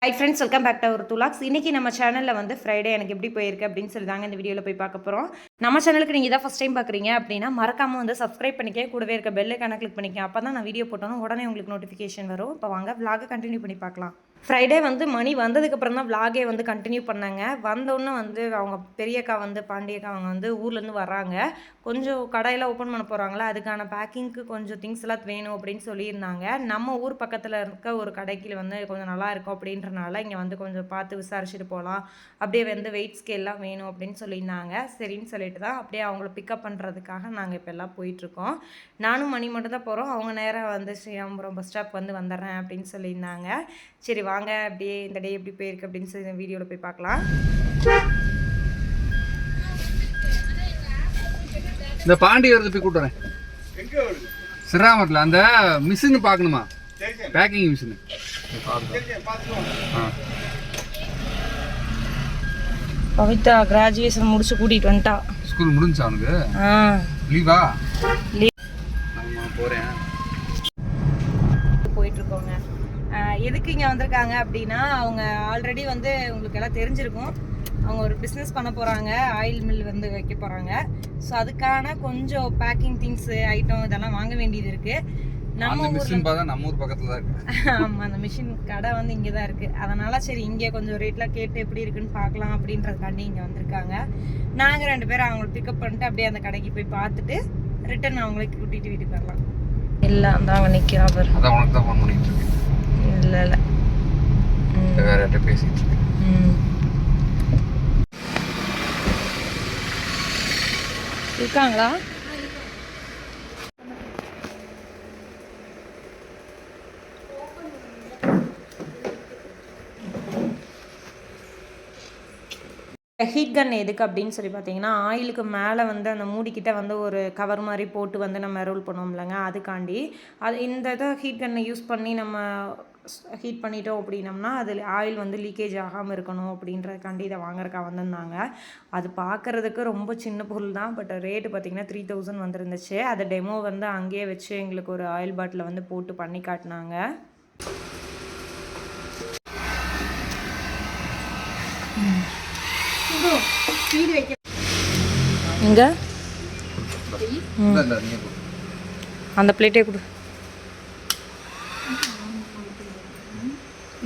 High friends, welcome back to our துலாக்ஸ். இன்றைக்கி நம்ம சேனலில் வந்து ஃப்ரைடே எனக்கு எப்படி போயிருக்கு அப்படின்னு சொல்லி தாங்க இந்த வீடியோவில் போய் பார்க்க போகிறோம். நம்ம சேனலுக்கு நீங்கள் இதான் ஃபஸ்ட் டைம் பார்க்குறீங்க அப்படின்னா மறக்காமல் வந்து சப்ஸ்கிரைப் பண்ணிக்க, கூடவே இருக்க பெல்லைக்கான கிளிக் பண்ணிக்க. அப்போ தான் நான் வீடியோ போட்டோன்னா உடனே உங்களுக்கு நோட்டிஃபிகேஷன் வரும். இப்போ வாங்க விலாகை கண்டினியூ பண்ணி பார்க்கலாம். ஃப்ரைடே வந்து மணி வந்ததுக்கப்புறம் தான் விலாகே வந்து கண்டினியூ பண்ணாங்க. வந்தோன்னே வந்து அவங்க பெரியக்கா வந்து பாண்டியக்கா அவங்க வந்து ஊர்லேருந்து வராங்க. கொஞ்சம் கடையெல்லாம் ஓப்பன் பண்ண போகிறாங்களா, அதுக்கான பேக்கிங்க்கு கொஞ்சம் திங்ஸ் எல்லாம் வேணும் அப்படின்னு சொல்லியிருந்தாங்க. நம்ம ஊர் பக்கத்தில் இருக்க ஒரு கடைக்கு வந்து கொஞ்சம் நல்லா இருக்கும் அப்படின்றனால இங்கே வந்து கொஞ்சம் பார்த்து விசாரிச்சுட்டு போகலாம், அப்படியே வந்து வெயிட் ஸ்கேல்லாம் வேணும் அப்படின்னு சொல்லியிருந்தாங்க. சரின்னு சொல்லிட்டு தான் அப்படியே அவங்கள பிக்கப் பண்ணுறதுக்காக நாங்கள் இப்போ எல்லாம் போயிட்டுருக்கோம். நானும் மணி மட்டும் தான் போகிறோம். அவங்க நேராக வந்து ஸ்ரீராமபுரம் பஸ் ஸ்டாப் வந்து வந்துடுறேன் அப்படின்னு சொல்லியிருந்தாங்க. சரி வாங்க அப்படியே இந்த டே எப்படி போயிருக்கு அப்படின்னு சொல்லி வீடியோவில் போய் பார்க்கலாம். இந்த பாண்டி வருது போய் கூட்டுறேன். சிராமத்தில் அந்த மிஷின் பார்க்கணுமா, பேக்கிங் மிஷின். பவித்ரா கிராஜுவேஷன் முடிச்சு கூட்டிகிட்டு வந்துட்டா. ஸ்கூல் முடிஞ்சா அவனுக்கு? லீவா? போகிறேன். போயிட்டுருக்கோங்க. எதுக்கு இங்கே வந்திருக்காங்க அப்படின்னா, அவங்க ஆல்ரெடி வந்து உங்களுக்கு எல்லாம் தெரிஞ்சிருக்கும், அவங்க ஒரு பிஸ்னஸ் பண்ண போகிறாங்க, ஆயில் மில் வந்து வைக்க போகிறாங்க. ஸோ அதுக்கான கொஞ்சம் பேக்கிங் திங்ஸு ஐட்டம் இதெல்லாம் வாங்க வேண்டியது இருக்குது. நம்ம ஊர் பக்கத்தில் தான் இருக்குது. ஆமாம், அந்த மிஷின் கடை வந்து இங்கே தான் இருக்குது. அதனால் சரி இங்கே கொஞ்சம் ரேட்லாம் கேட்டு எப்படி இருக்குன்னு பார்க்கலாம் அப்படின்றதுக்காண்டி இங்கே வந்திருக்காங்க. நாங்கள் 2 பேரும் அவங்களை பிக்கப் பண்ணிட்டு அப்படியே அந்த கடைக்கு போய் பார்த்துட்டு ரிட்டன் அவங்களுக்கு கூட்டிகிட்டு வீட்டுக்கு வரலாம். இல்லை அந்த அங்கே நிற்கிறா அவர். அதான் உனக்கு தான் ஃபோன் பண்ணிட்டு இருக்கேன். இல்லை வேற யார்கிட்ட பேசிட்டு இருக்கேன். இருக்காங்களா? ஹீட் கன் எதுக்கு அப்படின்னு சொல்லி பார்த்தீங்கன்னா, ஆயிலுக்கு மேலே வந்து அந்த மூடிக்கிட்ட வந்து ஒரு கவர் மாதிரி போட்டு வந்து நம்ம ரோல் பண்ணுவோம்லங்க, அதுக்காண்டி. இந்த இதை ஹீட் கன்னை யூஸ் பண்ணி நம்ம ஹீட் பண்ணிட்டோம் அப்படின்னம்னா அதில் ஆயில் வந்து லீக்கேஜ் ஆகாமல் இருக்கணும் அப்படின்றதுக்காண்டி இதை வாங்குறக்கா வந்திருந்தாங்க. அது பார்க்குறதுக்கு ரொம்ப சின்ன பொருள் தான், பட் ரேட்டு பார்த்திங்கன்னா 3000 வந்துருந்துச்சு. அதை டெமோ வந்து அங்கேயே வச்சு எங்களுக்கு ஒரு ஆயில் பாட்டில் வந்து போட்டு பண்ணி காட்டினாங்க. எங்க அந்த பிளேட்டே கொடு.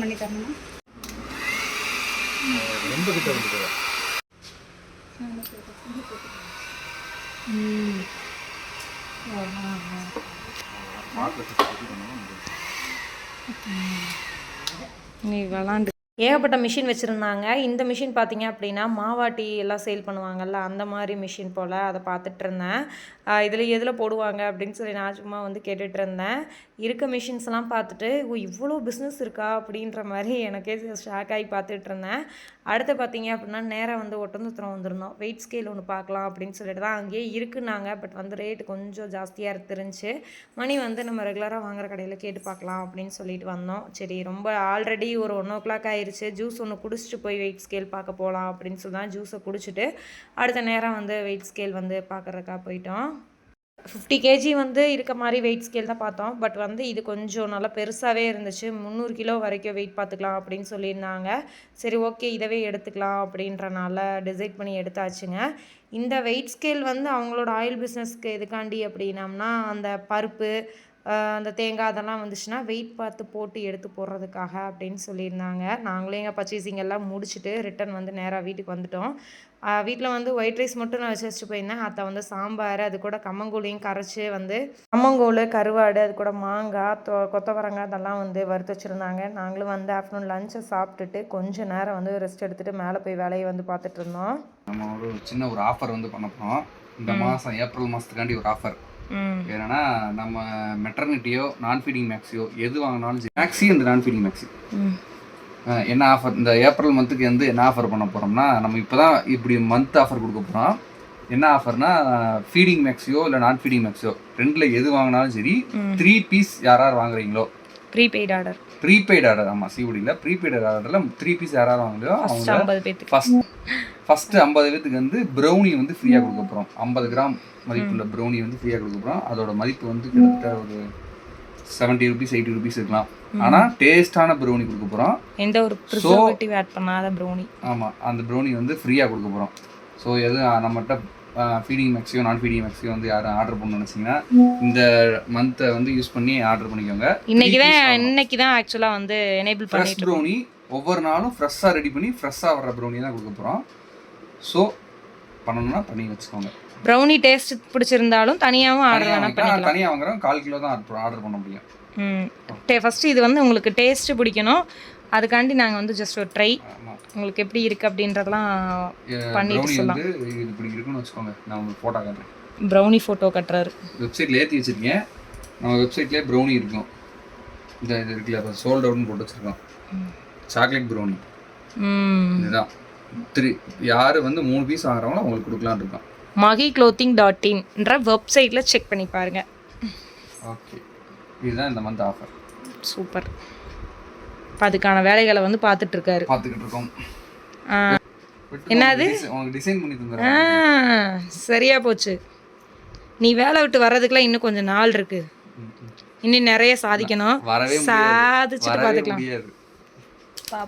பண்ணி தரணுமா? ரொம்ப கிட்ட வந்து நீ விளாண்டு ஏகப்பட்ட மிஷின் வச்சுருந்தாங்க. இந்த மிஷின் பார்த்திங்க அப்படின்னா மாவாட்டி எல்லாம் சேல் பண்ணுவாங்கள்ல, அந்த மாதிரி மிஷின் போல். அதை பார்த்துட்டு இருந்தேன். இதில் எதில் போடுவாங்க அப்படின்னு சொல்லி நான் சும்மா வந்து கேட்டுட்டு இருந்தேன். இருக்க மிஷின்ஸ்லாம் பார்த்துட்டு இவ்வளோ பிஸ்னஸ் இருக்கா அப்படின்ற மாதிரி எனக்கே ஷாக் ஆகி பார்த்துட்டு இருந்தேன். அடுத்து பார்த்திங்க அப்படின்னா நேராக வந்து ஒட்டந்தத்திரம் வந்திருந்தோம். வெயிட் ஸ்கேல் ஒன்று பார்க்கலாம் அப்படின்னு சொல்லிட்டு தான் அங்கேயே இருக்குன்னாங்க. பட் வந்து ரேட்டு கொஞ்சம் ஜாஸ்தியாக தெரிஞ்சு மணி வந்து நம்ம ரெகுலராக வாங்குற கடையில் கேட்டு பார்க்கலாம் அப்படின்னு சொல்லிட்டு வந்தோம். சரி ரொம்ப ஆல்ரெடி ஒரு 1 o'clock ஆயிடுச்சு. ஜூஸ் ஒன்று குடிச்சிட்டு போய் வெயிட் ஸ்கேல் பார்க்க போகலாம் அப்படின்னு சொல்லி தான் ஜூஸை குடிச்சிட்டு அடுத்த நேரம் வந்து வெயிட் ஸ்கேல் வந்து பார்க்குறக்கா போயிட்டோம். 50 kg வந்து இருக்க மாதிரி வெயிட் ஸ்கேல் தான் பார்த்தோம். பட் வந்து இது கொஞ்சம் நல்லா பெருசாகவே இருந்துச்சு. 300 கிலோ வரைக்கும் வெயிட் பார்த்துக்கலாம் அப்படின்னு சொல்லியிருந்தாங்க. சரி ஓகே, இதவே எடுத்துக்கலாம் அப்படின்றனால டிசைட் பண்ணி எடுத்தாச்சுங்க. இந்த வெயிட் ஸ்கேல் வந்து அவங்களோட ஆயில் பிஸ்னஸ்க்கு எதுக்காண்டி அப்படின்னம்னா, அந்த பருப்பு அந்த தேங்காய் அதெல்லாம் வந்துச்சுன்னா வெயிட் பார்த்து போட்டு எடுத்து போடுறதுக்காக அப்படின்னு சொல்லியிருந்தாங்க. நாங்களே எங்கள் பர்ச்சேசிங் எல்லாம் முடிச்சுட்டு ரிட்டன் வந்து நேராக வீட்டுக்கு வந்துட்டோம். வீட்டில் வந்து ஒயிட் ரைஸ் மட்டும் நான் வச்சுட்டு போயிருந்தேன். அத்தை வந்து சாம்பார், அது கூட கம்மங்கூழையும் கரைச்சி வந்து கம்மங்கூழ், கருவாடு, அது கூட மாங்காய், கொத்தவரங்காய் அதெல்லாம் வந்து வறுத்து வச்சுருந்தாங்க. நாங்களும் வந்து ஆஃப்டர்நூன் லஞ்சை சாப்பிட்டுட்டு கொஞ்சம் நேரம் வந்து ரெஸ்ட் எடுத்துகிட்டு மேலே போய் வேலையை வந்து பார்த்துட்டு இருந்தோம். நம்ம ஒரு சின்ன ஒரு ஆஃபர் வந்து பண்ண போகிறோம். இந்த மாதம் ஏப்ரல் மாதத்துக்காண்டி ஒரு ஆஃபர் என்னன்னா, நம்ம மெட்டர்னிட்டியோ நான் ஃபீடிங் மேக்ஸியோ எது வாங்கினாலும் மேக்ஸி இந்த நான் ஃபீடிங் மேக்ஸி என்ன ஆஃபர் இந்த ஏப்ரல் மந்த்துக்கு வந்து என்ன ஆஃபர் பண்ண போகிறோம்னா, நம்ம இப்போ தான் இப்படி மந்த் ஆஃபர் கொடுக்க போகிறோம். என்ன ஆஃபர்னா, ஃபீடிங் மேக்ஸியோ இல்லை நான் ஃபீடிங் மேக்ஸியோ ரெண்டில் எது வாங்கினாலும் சரி 3 பீஸ் யார் வாங்குறீங்களோ, ப்ரீபெய்ட் ஆர்டர். ஆமாம், சிஓடியில் ப்ரீபெய்ட் ஆர்டரில் 3 பீஸ் யார் வாங்குறீங்களோ அவங்க ஃபஸ்ட்டு 50 பேத்துக்கு வந்து ப்ரௌனி வந்து ஃப்ரீயாக கொடுக்க போகிறோம். 50 கிராம் மதிப்புள்ள ப்ரௌனி வந்து ஃப்ரீயாக கொடுக்க போகிறோம். அதோட மதிப்பு வந்து கிட்டத்தட்ட ஒரு 70 rupees 80 rupees இருக்கலாம். ஆனால் டேஸ்டான ப்ரௌனி கொடுக்க போகிறோம். எந்த ஒரு ப்ரிசர்வேட்டிவ் ஆட் பண்ணாத ப்ரௌனி. ஆமாம், அந்த ப்ரௌனி வந்து ஃப்ரீயாக கொடுக்க போகிறோம். ஸோ எதுவும் நம்மகிட்ட ஃபீடிங் மேக்ஸியோ நான் ஃபீடிங் மேக்ஸியோ வந்து யாரும் ஆர்டர் பண்ணணும்னு நினச்சிங்கன்னா இந்த மந்த்தை வந்து யூஸ் பண்ணி ஆர்டர் பண்ணிக்கோங்க. இன்னைக்கு தான் ஆக்சுவலாக வந்து எனேபிள் பண்ணி ஃப்ரெஷ் ப்ரௌனி ஒவ்வொரு நாளும் ஃப்ரெஷ்ஷாக ரெடி பண்ணி ஃப்ரெஷ்ஷாக வர்ற ப்ரௌனி தான் கொடுக்க போகிறோம். ஸோ பண்ணணும்னா பண்ணி வச்சுக்கோங்க. ப்ரௌனி டேஸ்ட் பிடிச்சிருந்தாலும் தனியாகவும் ஆர்டர் பண்ணிக்கலாம். தனியாக வாங்குறோம் 1/4 கிலோ தான் ஆர்டர் பண்ண முடியும். ஃபஸ்ட்டு இது வந்து உங்களுக்கு டேஸ்ட்டு பிடிக்கணும், அதுக்காண்டி நாங்கள் வந்து ஜஸ்ட் ஒரு ட்ரை உங்களுக்கு எப்படி இருக்குது அப்படின்றதெல்லாம் பண்ணிட்டு சொல்லலாம். இது இப்படி இருக்குன்னு வச்சுக்கோங்க. நான் உங்களுக்கு ஃபோட்டோ காட்டுறேன். ப்ரௌனி ஃபோட்டோ கட்டுறாரு. வெப்சைட்டில் ஏற்றி வச்சுருக்கேன். நம்ம வெப்சைட்லேயே ப்ரௌனி இருக்கும். இது இருக்குல்ல, இப்போ சோல்ட் அவுட்னு போட்டு வச்சுருக்கோம். சாக்லேட் ப்ரௌனி இதுதான். யார் வந்து 3 பீஸ் வாங்குறாங்களோ அவங்களுக்கு கொடுக்கலான்னு இருக்கோம். magiclothing.in வெப்சைட்டில் செக் பண்ணி பாருங்கள். ஓகே, இதுதான் இந்த மந்த் ஆஃபர். சூப்பர். இப்போ அதுக்கான வேலைகளை வந்து பார்த்துக்கிட்டு இருக்கோம். என்னது உங்களுக்கு டிசைன் பண்ணி தந்துறேன். சரியா போச்சு. நீ வேலை விட்டு வர்றதுக்குலாம் இன்னும் கொஞ்சம் நாள் இருக்கு. இன்னும் நிறைய சாதிக்கணும். சாதிச்சுட்டு பார்த்துக்கலாம்.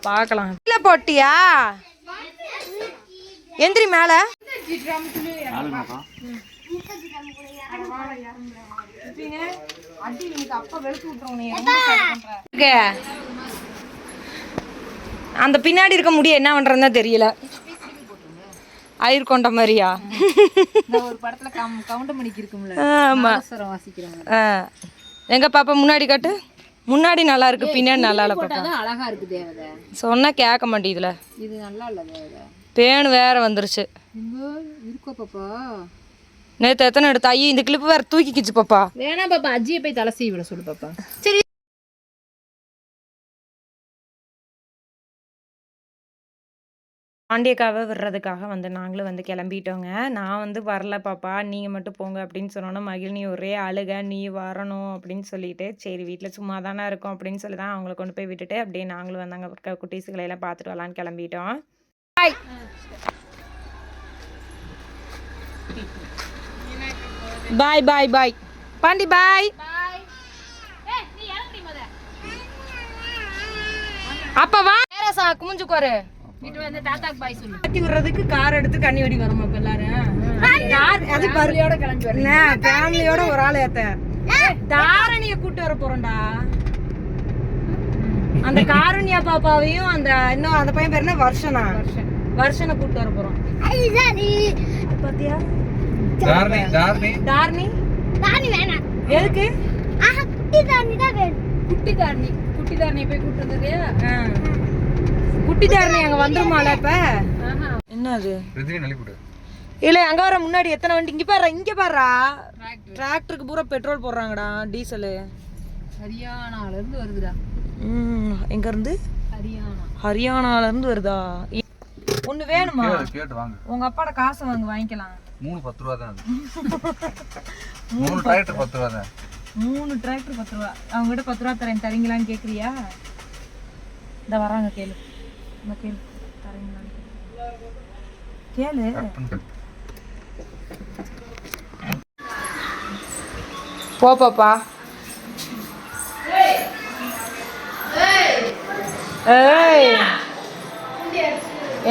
பார்க்கலாம். இல்லை போட்டியா எந்திரி மேலே. அந்த பின்னாடி இருக்க முடிய என்ன பண்றதுன்னு தெரியல. ஐயர் கொண்ட மாதிரியா ஒரு படத்துல கவுண்டமணிக்கு இருக்கும்ல. ஆமா, எங்க பாப்பா முன்னாடி காட்டு. முன்னாடி நல்லா இருக்கு, பின்னாடி நல்லா இல்ல. பாப்பா அழகா இருக்கு தேவதை. சொன்னா கேட்க மாட்டேங்குதுல. இது நல்லா இல்ல தேவதை. பேனு வேற வந்துருச்சு. இருக்கோ பாப்பா. நேற்று எத்தனை எடுத்த ஐயோ, இந்த கிளிப்பு வேற தூக்கிக்கிச்சு பாப்பா. வேணா பாப்பா, அஜியை போய் தலை சீவி விட சொல்லு பாப்பா. சரி, பாண்டியக்காவை விடுறதுக்காக வந்து நாங்களும் வந்து கிளம்பிட்டோங்க. நான் வந்து வரல பாப்பா, நீங்கள் மட்டும் போங்க அப்படின்னு சொன்னோன்னா மகிழ்னி ஒரே அழுக, நீ வரணும் அப்படின்னு சொல்லிட்டு, சரி வீட்டில் சும்மா தானே இருக்கும் அப்படின்னு சொல்லி தான் அவங்கள கொண்டு போய் விட்டுட்டு அப்படியே நாங்களும் வந்து அங்கே குட்டீஸுகளை எல்லாம் பார்த்துட்டு வரலான்னு கிளம்பிட்டோம். பாய் பாய் பாய் பாண்டி பாய். அப்ப வா குமிஞ்சுக்கோரு. கட்டி விடுறதுக்கு கார் எடுத்து கண்ணி வெடி வரோம் அப்ப எல்லாரும். ஃபேமிலியோட ஒரு ஆள் ஏத்த தாரணிய கூட்டு வர போறோம்டா. அந்த காரணியா பாப்பாவையும் அந்த இன்னும் அந்த பையன் பேர் என்ன வருஷனை கூட்டு வர போறோம். பாத்தியா தாரணி வேணாம். எதுக்கு? குட்டி தாரணி போய் கூட்டு வந்தது. குட்டி தாரணி அங்க வந்துருமால இப்ப. என்ன அது இல்ல, அங்க வர முன்னாடி எத்தனை வண்டி. இங்க பாரு டிராக்டருக்கு பூரா பெட்ரோல் போடுறாங்கடா, டீசலு. ஹரியானால இருந்து வருதுடா. எங்க இருந்து? ஹரியானால இருந்து வருதா? ஒண்ணு வேணுமா? உங்க அப்பாட காசை வாங்கிக்கலாம். 10 ரூபா தான். 3 டிராக்டர் 10 ரூபா தான். 3 டிராக்டர் 10 ரூபா. அவங்க கிட்ட 10 ரூபா தரீங்களான்னு கேக்குறியா? இந்த வராங்க, கேளு. கேளு தரீங்களான்னு கேளு. போ பாப்பா. ஏய்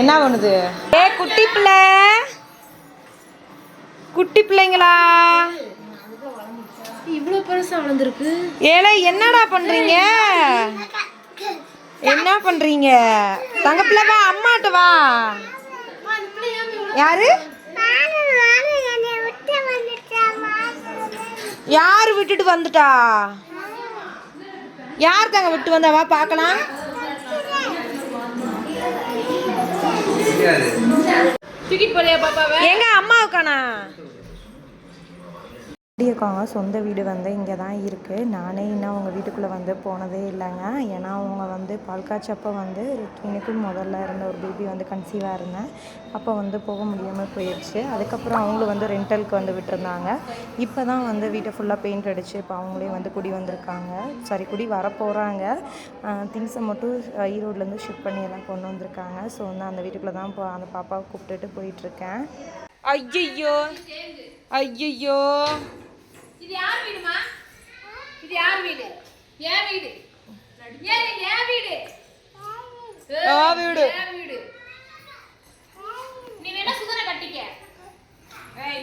என்ன பண்ணுது? குட்டி பிள்ளை, குட்டி பிள்ளைங்களா இவ்வளவு பெருசா வளர்ந்துருக்கு. ஏலே என்னடா பண்றீங்க? என்ன பண்றீங்க? தங்க பிள்ளை வா, அம்மாட்ட வா. யாரு யாரு விட்டுட்டு வந்துட்டா? யார் தாங்க விட்டு வந்தா? வா பார்க்கலாம். எங்க அம்மாவுக்கானா? இருக்காங்க. சொந்த வீடு வந்து இங்கே தான் இருக்குது. நானே இன்னும் அவங்க வீட்டுக்குள்ளே வந்து போனதே இல்லைங்க. ஏன்னா அவங்க வந்து பால் காய்ச்சப்போ வந்து எனக்கு முதல்ல இருந்த ஒரு பேபி வந்து கன்சீவாக இருந்தேன். அப்போ வந்து போக முடியாமல் போயிடுச்சு. அதுக்கப்புறம் அவங்களும் வந்து ரெண்டலுக்கு வந்து விட்டுருந்தாங்க. இப்போ தான் வந்து வீட்டை ஃபுல்லாக பெயிண்ட் அடித்து இப்போ அவங்களே வந்து குடி வந்திருக்காங்க. குடி வரப்போகிறாங்க. திங்ஸை மட்டும் ஈரோட்லேருந்து ஷிஃப்ட் பண்ணி எல்லாம் கொண்டு வந்திருக்காங்க. ஸோ வந்து அந்த வீட்டுக்குள்ளே தான் அந்த பாப்பாவை கூப்பிட்டுட்டு போயிட்டுருக்கேன். ஐயோ ஐயோ, இது யார் வீடு? என் வீடு. என் வீடு. வீடு என் வீடு. நீ வேணா சுதனை கட்டிக்க.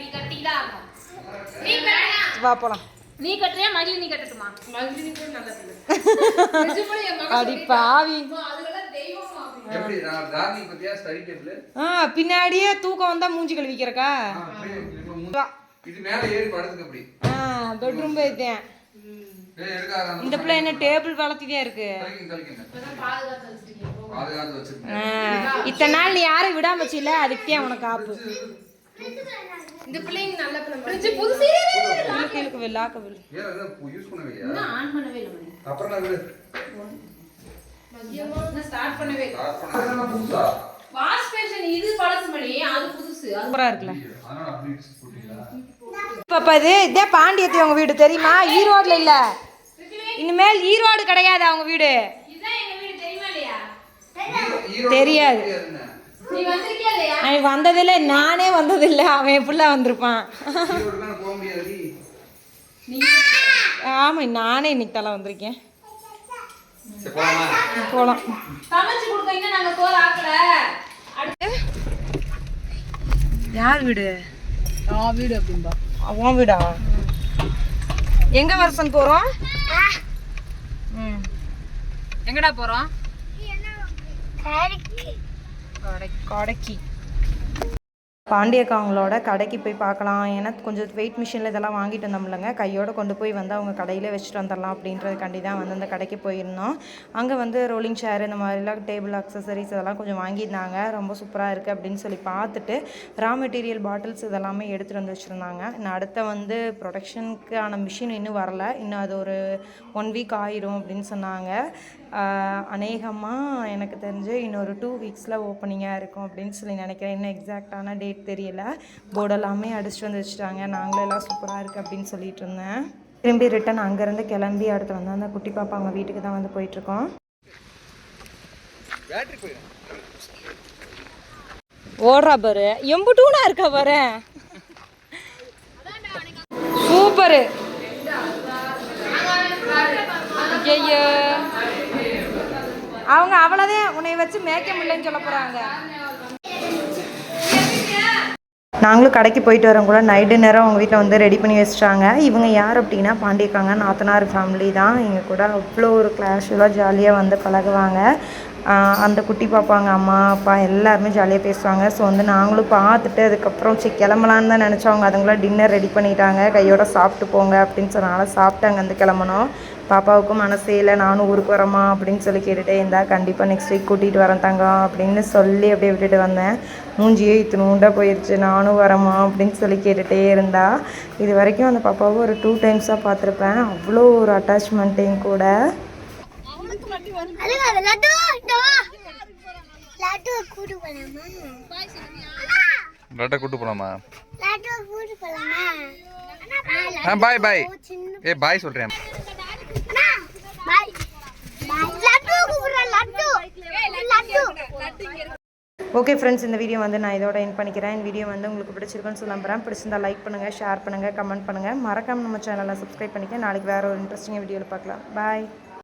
நீ கட்டிதான் ஆகணும். நீ கட்டினா வா போலாம். நீ கட்டுறியா மகிழி நீ கட்டட்டுமா? மகிழி கூட நல்ல பிள்ளை. நிஜமாலே என் மகன் அடி பாவி. அதுகளெல்லாம் தெய்வமா அப்படி. எப்படி நான் கார்னிங் பத்தியா ஸ்டடி டேபிள் பின்னாடியே தூக்கம் வந்தா மூஞ்சி கழுவிக்கிறக்கா. இது மேல ஏறி படுத்துக்க அப்படி. பெட்ரூம் போயிட்டேன். இந்த பிள்ளை என்ன டேபிள் வளர்த்திதான் இருக்கு. இத்தனை நாள் நீ யாரும் விடாம வச்சில, அதுக்கே உனக்கு ஆப்பு. இந்த பிள்ளைங்க நல்ல பிள்ளை. ஃப்ரிட்ஜ் புதுசே கீழக்கு வெள்ளாக்க ஏன் அத யூஸ் பண்ணவே இல்லையா? இன்னும் ஆன் பண்ணவே இல்ல மணி. அப்புறம் நான் விடு. நான் ஸ்டார்ட் பண்ணவே இல்ல. அதெல்லாம் புதுசா. வாஷ் பேஷன் இது பழசு மணி, அது புதுசு. அது சூப்பரா இருக்குல்ல. அதனால அப்படி போட்டீங்களா? பாப்பா இதே பாண்டியத்தி அவங்க வீடு தெரியுமா? ஈரோட்ல இல்ல, இனிமேல் ஈரோடு கிடையாது அவங்க வீடு. இதான் எங்க வீடு தெரியுமா இல்லையா? தெரியாது. நீ வந்திருக்கியா இல்லையா? அவன் வந்ததில்லை, நானே வந்ததில்லை, அவன் எப்படில வந்திருப்பான். ஈரோடுலாம் போக முடியாது. ஆமா நானே இன்னைக்கு தலை வந்திருக்கேன். சரி போலாமா? போலாம். சமைச்சு கொடுங்க, இன்னும் நாங்க சோறு ஆக்கல. யார் வீடு? வீடு அப்படின்பா. உன் வீடா? எங்க வருஷம் போறோம்? எங்கடா போறோம்? கடைக்கு. பாண்டியக்கா அவங்களோட கடைக்கு போய் பார்க்கலாம். ஏன்னா கொஞ்சம் வெயிட் மிஷினில் இதெல்லாம் வாங்கிட்டு வந்தோம்லங்க, கையோடு கொண்டு போய் வந்து அவங்க கடையில் வச்சுட்டு வந்துடலாம் அப்படின்றதுக்காண்டி தான் வந்து அந்த கடைக்கு போயிருந்தோம். அங்கே வந்து ரோலிங் சேர் இந்த மாதிரிலாம் டேபிள் அக்சசரிஸ் இதெல்லாம் கொஞ்சம் வாங்கியிருந்தாங்க. ரொம்ப சூப்பராக இருக்குது அப்படின்னு சொல்லி பார்த்துட்டு ரா மெட்டீரியல் பாட்டில்ஸ் இதெல்லாமே எடுத்துகிட்டு வந்து வச்சுருந்தாங்க. இன்னும் அடுத்த வந்து ப்ரொடக்ஷனுக்கான மிஷின் இன்னும் வரலை, இன்னும் அது ஒரு 1 வீக் ஆயிரும் அப்படின்னு சொன்னாங்க. அநேகமாக எனக்கு தெரிஞ்சு இன்னொரு 2 வீக்ஸில் ஓப்பனிங்காக இருக்கும் அப்படின்னு சொல்லி நினைக்கிறேன். இன்னும் எக்ஸாக்டான டேட் தெரியல. போர்டெல்லாமே அடிச்சுட்டு வந்து வச்சுட்டாங்க. நாங்களும் எல்லாம் சூப்பராக இருக்குது அப்படின்னு சொல்லிட்டு இருந்தேன். திரும்பி ரிட்டன் அங்கேருந்து கிளம்பி அடுத்து வந்து அந்த குட்டி பாப்பா அவங்க வீட்டுக்கு தான் வந்து போயிட்டுருக்கோம். ஓடுறா பாரு, எம்புட்டூனா இருக்கா பாரு, சூப்பரு. ஐயோ அவங்க அவ்வளோதான் உன்னை வச்சு மேய்க்க முடியலன்னு சொல்ல போகிறாங்க. நாங்களும் கடைக்கு போயிட்டு வரோம் கூட நைட்டு நேரம் அவங்க வீட்டில் வந்து ரெடி பண்ணி வச்சிட்டாங்க. இவங்க யார் அப்படின்னா பாண்டியக்காங்க நாத்தனார் ஃபேமிலி தான். எங்கள் கூட அவ்வளோ ஒரு கிளாஷுவலாக ஜாலியாக வந்து பழகுவாங்க. அந்த குட்டி பாப்பாங்க அம்மா அப்பா எல்லாருமே ஜாலியாக பேசுவாங்க. ஸோ வந்து நாங்களும் பார்த்துட்டு அதுக்கப்புறம் கிளம்பலான்னு தான் நினச்சோங்க. அதுங்களாம் டின்னர் ரெடி பண்ணிட்டாங்க, கையோட சாப்பிட்டு போங்க அப்படின்னு சொன்னால சாப்பிட்டு அங்கேருந்து கிளம்பணும். பாப்பாவுக்கும் மனசே இல்லை, நானும் ஊருக்கு வரமா அப்படின்னு சொல்லி கேட்டுகிட்டே இருந்தா. கண்டிப்பாக நெக்ஸ்ட் வீக் கூட்டிகிட்டு வரேன் தங்கம் அப்படின்னு சொல்லி அப்படியே விட்டுட்டு வந்தேன். மூஞ்சியே இத்தினூண்டாக போயிடுச்சு, நானும் வரமா அப்படின்னு சொல்லி கேட்டுகிட்டே இருந்தா. இது வரைக்கும் அந்த பாப்பாவை ஒரு 2 டைம்ஸாக பார்த்துருப்பேன். அவ்வளோ ஒரு அட்டாச்மெண்ட்டையும் கூட. கூட்டு போலாமா? பாய் பாய். பாய் சொல்றேன். ஓகே ஃப்ரெண்ட்ஸ், இந்த வீடியோ வந்து நான் இதோட எண்ட் பண்ணிக்கிறேன். இந்த வீடியோ வந்து உங்களுக்கு பிடிச்சிருக்குன்னு சொல்ல நம்புறேன். பிடிச்சிருந்தா லைக் பண்ணுங்கள், ஷேர் பண்ணுங்கள், கமெண்ட் பண்ணுங்கள். மறக்காமல் நம்ம சேனலை சப்ஸ்கிரைப் பண்ணிக்க. நாளைக்கு வேறு ஒரு இன்ட்ரெஸ்டிங்காக வீடியோவில் பார்க்கலாம். பாய்.